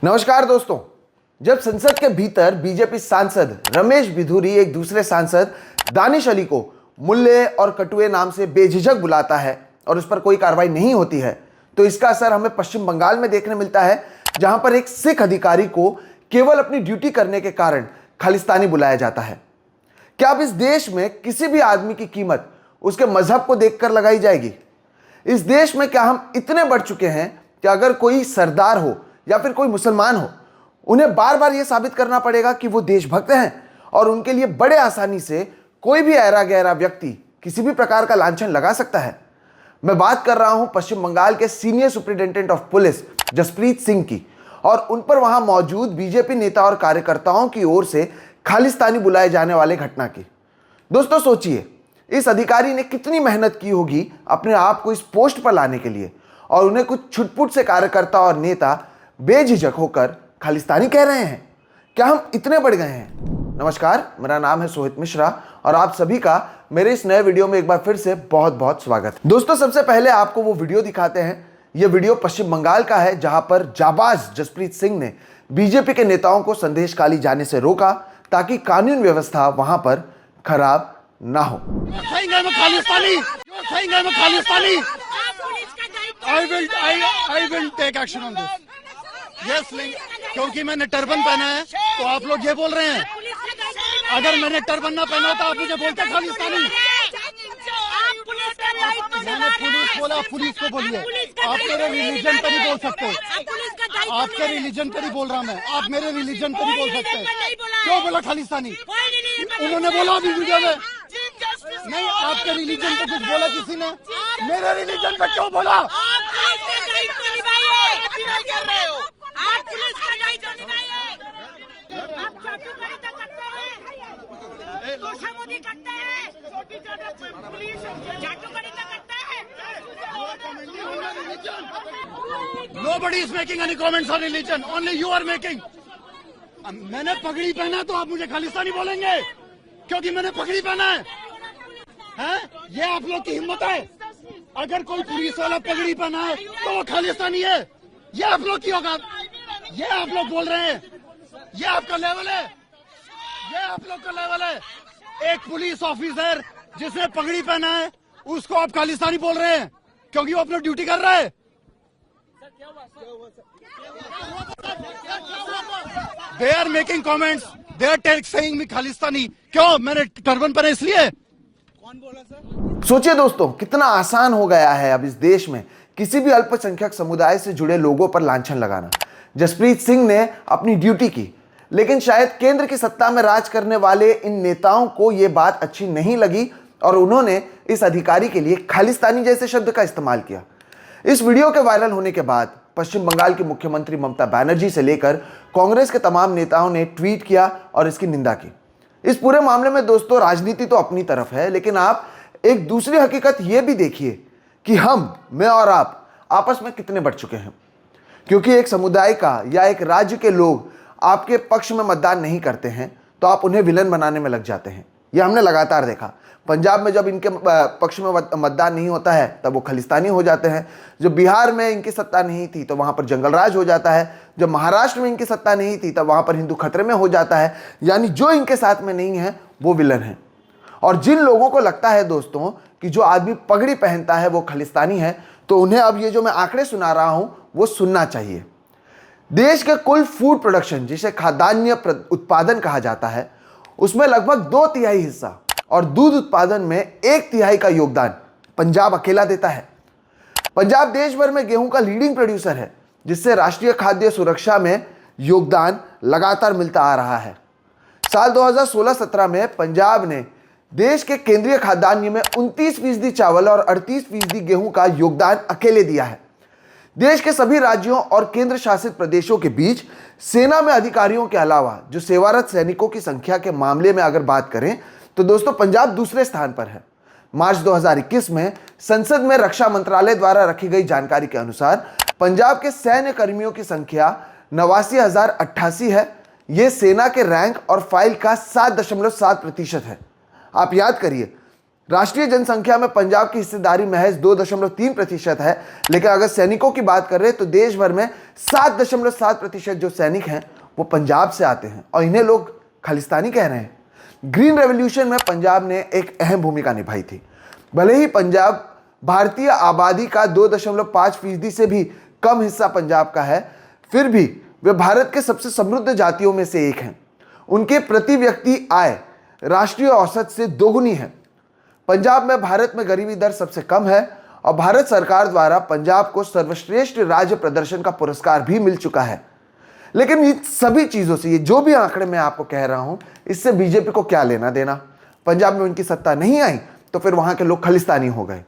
नमस्कार दोस्तों। जब संसद के भीतर बीजेपी सांसद रमेश बिधूरी एक दूसरे सांसद दानिश अली को मुल्ले और कटुए नाम से बेझिझक बुलाता है और उस पर कोई कार्रवाई नहीं होती है, तो इसका असर हमें पश्चिम बंगाल में देखने मिलता है, जहां पर एक सिख अधिकारी को केवल अपनी ड्यूटी करने के कारण खालिस्तानी बुलाया जाता है। क्या अब इस देश में किसी भी आदमी की कीमत उसके मजहब को देखकर लगाई जाएगी? इस देश में क्या हम इतने बढ़ चुके हैं कि अगर कोई सरदार हो या फिर कोई मुसलमान हो, उन्हें बार बार यह साबित करना पड़ेगा कि वो देशभक्त हैं और उनके लिए बड़े आसानी से कोई भी ऐरा गहरा व्यक्ति किसी भी प्रकार का लांछन लगा सकता है? मैं बात कर रहा हूं पश्चिम बंगाल के senior superintendent of police Jaspreet Singh की और उन पर वहां मौजूद बीजेपी नेता और कार्यकर्ताओं की ओर से खालिस्तानी बुलाए जाने वाले घटना की। दोस्तों सोचिए, इस अधिकारी ने कितनी मेहनत की होगी अपने आप को इस पोस्ट पर लाने के लिए, और उन्हें कुछ छुटपुट से कार्यकर्ता और नेता बेझिझक होकर खालिस्तानी कह रहे हैं। क्या हम इतने बढ़ गए हैं? नमस्कार, मेरा नाम है सोहित मिश्रा और आप सभी का मेरे इस नए वीडियो में एक बार फिर से बहुत बहुत स्वागत है। दोस्तों सबसे पहले आपको वो वीडियो दिखाते हैं। यह वीडियो पश्चिम बंगाल का है, जहां पर जाबाज जसप्रीत सिंह ने बीजेपी के नेताओं को संदेशखाली जाने से रोका ताकि कानून व्यवस्था वहां पर खराब ना हो। I will take action on this. Yes, क्योंकि मैंने टर्बन पहना है तो आप लोग ये बोल रहे हैं। अगर मैंने टर्बन ना पहना तो आप मुझे बोलते खालिस्तानी। मैंने पुलिस बोला, पुलिस को बोलिए। आप मेरे रिलीजन पर नहीं बोल सकते। आपके रिलीजन पर ही बोल रहा मैं, आप मेरे रिलीजन पर नहीं बोल सकते। क्यों बोला खालिस्तानी? उन्होंने बोला अभी वीडियो में। नहीं, आपके रिलीजन पे कुछ बोला किसी ने? मेरे रिलीजन पे क्यों बोला? Nobody is making any comments on religion. Only you are making. मैंने पगड़ी पहना तो आप मुझे खालिस्तानी बोलेंगे क्योंकि मैंने पगड़ी पहना है? हैं? ये आप लोग की हिम्मत है? अगर कोई पुलिस वाला पगड़ी पहना है तो वो खालिस्तानी है? ये आप लोग की औकात? ये आप लोग बोल रहे हैं? ये आपका लेवल है? ये आप लोग का लेवल है? एक पुलिस ऑफिसर जिसने पगड़ी पहना है उसको आप खालिस्तानी बोल रहे हैं क्योंकि वो अपनी ड्यूटी कर रहा है? They are making comments. They are saying me Khalistani. क्यों? मैंने टर्बन पहना इसलिए? कौन बोला सर? सोचिए दोस्तों, कितना आसान हो गया है अब इस देश में किसी भी अल्पसंख्यक समुदाय से जुड़े लोगों पर लांछन लगाना। जसप्रीत सिंह ने अपनी ड्यूटी की, लेकिन शायद केंद्र की सत्ता में राज करने वाले इन नेताओं को यह बात अच्छी नहीं लगी और उन्होंने इस अधिकारी के लिए खालिस्तानी जैसे शब्द का इस्तेमाल किया। इस वीडियो के वायरल होने के बाद पश्चिम बंगाल की मुख्यमंत्री ममता बनर्जी से लेकर कांग्रेस के तमाम नेताओं ने ट्वीट किया और इसकी निंदा की। इस पूरे मामले में दोस्तों राजनीति तो अपनी तरफ है, लेकिन आप एक दूसरी हकीकत यह भी देखिए कि मैं और आप आपस में कितने बढ़ चुके हैं। क्योंकि एक समुदाय का या एक राज्य के लोग आपके पक्ष में मतदान नहीं करते हैं तो आप उन्हें विलन बनाने में लग जाते हैं। यह हमने लगातार देखा। पंजाब में जब इनके पक्ष में मतदान नहीं होता है तब वो खालिस्तानी हो जाते हैं। जब बिहार में इनकी सत्ता नहीं थी तो वहाँ पर जंगल राज हो जाता है। जब महाराष्ट्र में इनकी सत्ता नहीं थी तब वहाँ पर हिंदू खतरे में हो जाता है। यानी जो इनके साथ में नहीं है वो विलन है। और जिन लोगों को लगता है दोस्तों कि जो आदमी पगड़ी पहनता है वो खालिस्तानी है, तो उन्हें अब ये जो मैं आंकड़े सुना रहा हूँ वो सुनना चाहिए। देश के कुल फूड प्रोडक्शन, जिसे खाद्यान्न उत्पादन कहा जाता है, उसमें लगभग 2/3 हिस्सा और दूध उत्पादन में 1/3 का योगदान पंजाब अकेला देता है। पंजाब देश भर में गेहूं का लीडिंग प्रोड्यूसर है, जिससे राष्ट्रीय खाद्य सुरक्षा में योगदान लगातार मिलता आ रहा है। साल 2016-17 में पंजाब ने देश के केंद्रीय खाद्यान्न में 29% चावल और 38% गेहूं का योगदान अकेले दिया है। देश के सभी राज्यों और केंद्र शासित प्रदेशों के बीच सेना में अधिकारियों के अलावा जो सेवारत सैनिकों की संख्या के मामले में अगर बात करें तो दोस्तों पंजाब दूसरे स्थान पर है। मार्च 2021 में संसद में रक्षा मंत्रालय द्वारा रखी गई जानकारी के अनुसार पंजाब के सैन्य कर्मियों की संख्या 89,088 है। यह सेना के रैंक और फाइल का 7.7% है। आप याद करिए, राष्ट्रीय जनसंख्या में पंजाब की हिस्सेदारी महज 2.3% है, लेकिन अगर सैनिकों की बात कर रहे हैं तो देश भर में 7.7% जो सैनिक हैं वो पंजाब से आते हैं और इन्हें लोग खालिस्तानी कह रहे हैं। ग्रीन रेवोल्यूशन में पंजाब ने एक अहम भूमिका निभाई थी। भले ही पंजाब भारतीय आबादी का 2.5% से भी कम हिस्सा पंजाब का है, फिर भी वे भारत के सबसे समृद्ध जातियों में से एक हैं। उनके प्रति व्यक्ति आय राष्ट्रीय औसत से दोगुनी है। पंजाब में भारत में गरीबी दर सबसे कम है और भारत सरकार द्वारा पंजाब को सर्वश्रेष्ठ राज्य प्रदर्शन का पुरस्कार भी मिल चुका है। लेकिन इन सभी चीज़ों से, ये जो भी आंकड़े मैं आपको कह रहा हूं, इससे बीजेपी को क्या लेना देना। पंजाब में उनकी सत्ता नहीं आई तो फिर वहां के लोग खालिस्तानी हो गए।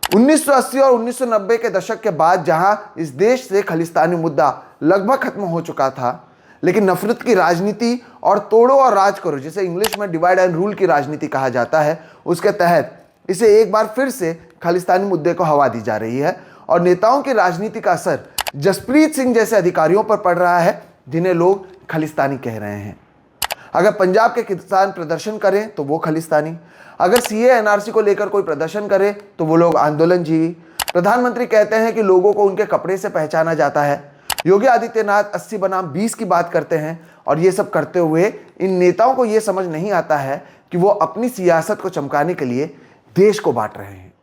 1980 और 1990 के दशक के बाद जहां इस देश से खालिस्तानी मुद्दा लगभग खत्म हो चुका था, लेकिन नफरत की राजनीति और तोड़ो और राज करो, जिसे इंग्लिश में डिवाइड एंड रूल की राजनीति कहा जाता है, उसके तहत इसे एक बार फिर से खालिस्तानी मुद्दे को हवा दी जा रही है और नेताओं की राजनीति का असर जसप्रीत सिंह जैसे अधिकारियों पर पड़ रहा है, जिन्हें लोग खालिस्तानी कह रहे हैं। अगर पंजाब के किसान प्रदर्शन करें तो वो खालिस्तानी, अगर सीए एनआरसी को लेकर कोई प्रदर्शन करे तो वो लोग आंदोलनजीवी। प्रधानमंत्री कहते हैं कि लोगों को उनके कपड़े से पहचाना जाता है। योगी आदित्यनाथ 80 बनाम 20 की बात करते हैं और ये सब करते हुए इन नेताओं को ये समझ नहीं आता है कि वो अपनी सियासत को चमकाने के लिए देश को बांट रहे हैं।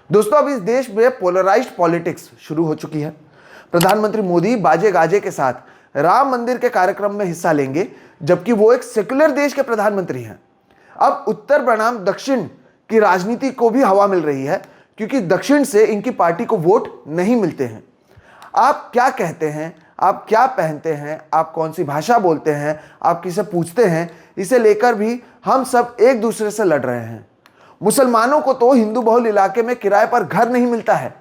दोस्तों, अब इस देश में पोलराइज्ड पॉलिटिक्स शुरू हो चुकी है। प्रधानमंत्री मोदी बाजे गाजे के साथ राम मंदिर के कार्यक्रम में हिस्सा लेंगे, जबकि वो एक सेक्युलर देश के प्रधानमंत्री हैं। अब उत्तर बनाम दक्षिण की राजनीति को भी हवा मिल रही है, क्योंकि दक्षिण से इनकी पार्टी को वोट नहीं मिलते हैं। आप क्या कहते हैं, आप क्या पहनते हैं, आप कौन सी भाषा बोलते हैं, आप किसे पूछते हैं, इसे लेकर भी हम सब एक दूसरे से लड़ रहे हैं। मुसलमानों को तो हिंदू बहुल इलाके में किराए पर घर नहीं मिलता है।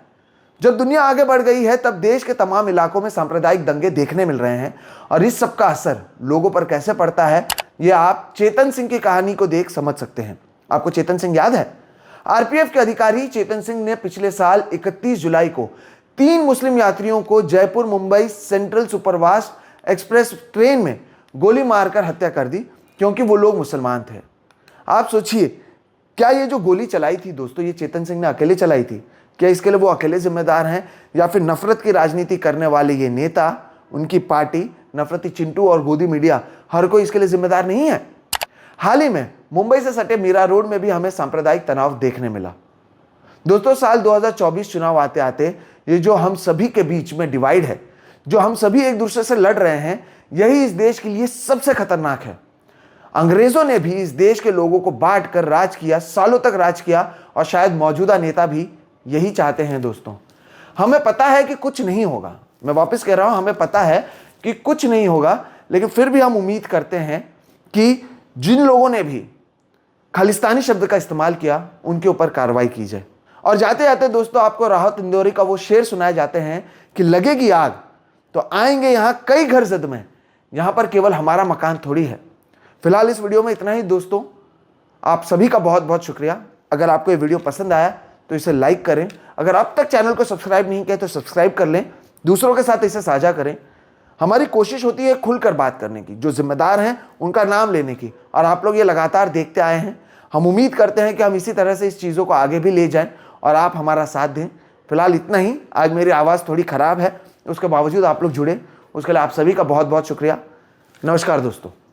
जब दुनिया आगे बढ़ गई है तब देश के तमाम इलाकों में सांप्रदायिक दंगे देखने मिल रहे हैं और इस सब का असर लोगों पर कैसे पड़ता है, ये आप चेतन सिंह की कहानी को देख समझ सकते हैं। आपको चेतन सिंह याद है? आरपीएफ के अधिकारी चेतन सिंह ने पिछले साल 31 जुलाई को 3 मुस्लिम यात्रियों को Jaipur Mumbai central superfast express train में गोली मारकर हत्या कर दी, क्योंकि वो लोग मुसलमान थे। आप सोचिए, क्या ये जो गोली चलाई थी दोस्तों, ये चेतन सिंह ने अकेले चलाई थी? क्या इसके लिए वो अकेले जिम्मेदार हैं, या फिर नफरत की राजनीति करने वाले ये नेता, उनकी पार्टी, नफरती चिंटू और गोदी मीडिया, हर कोई इसके लिए जिम्मेदार नहीं है? हाल ही में मुंबई से सटे मीरा रोड में भी हमें सांप्रदायिक तनाव देखने मिला। दोस्तों, साल 2024 चुनाव आते आते ये जो हम सभी के बीच में डिवाइड है, जो हम सभी एक दूसरे से लड़ रहे हैं, यही इस देश के लिए सबसे खतरनाक है। अंग्रेजों ने भी इस देश के लोगों को बांट कर राज किया, सालों तक राज किया, और शायद मौजूदा नेता भी यही चाहते हैं। दोस्तों, हमें पता है कि कुछ नहीं होगा, मैं वापस कह रहा हूं, हमें पता है कि कुछ नहीं होगा, लेकिन फिर भी हम उम्मीद करते हैं कि जिन लोगों ने भी खालिस्तानी शब्द का इस्तेमाल किया उनके ऊपर कार्रवाई की जाए। और जाते जाते दोस्तों, आपको राहत इंदौरी का वो शेर सुनाए जाते हैं कि लगेगी आग तो आएंगे यहां कई घर जद में, यहां पर केवल हमारा मकान थोड़ी है। फिलहाल इस वीडियो में इतना ही दोस्तों। आप सभी का बहुत बहुत शुक्रिया। अगर आपको ये वीडियो पसंद आया तो इसे लाइक करें। अगर अब तक चैनल को सब्सक्राइब नहीं किया तो सब्सक्राइब कर लें, दूसरों के साथ इसे साझा करें। हमारी कोशिश होती है खुलकर बात करने की, जो जिम्मेदार हैं उनका नाम लेने की, और आप लोग ये लगातार देखते आए हैं। हम उम्मीद करते हैं कि हम इसी तरह से इस चीज़ों को आगे भी ले जाएं और आप हमारा साथ दें। फिलहाल इतना ही। आज मेरी आवाज़ थोड़ी ख़राब है, उसके बावजूद आप लोग जुड़े, उसके लिए आप सभी का बहुत बहुत शुक्रिया। नमस्कार दोस्तों।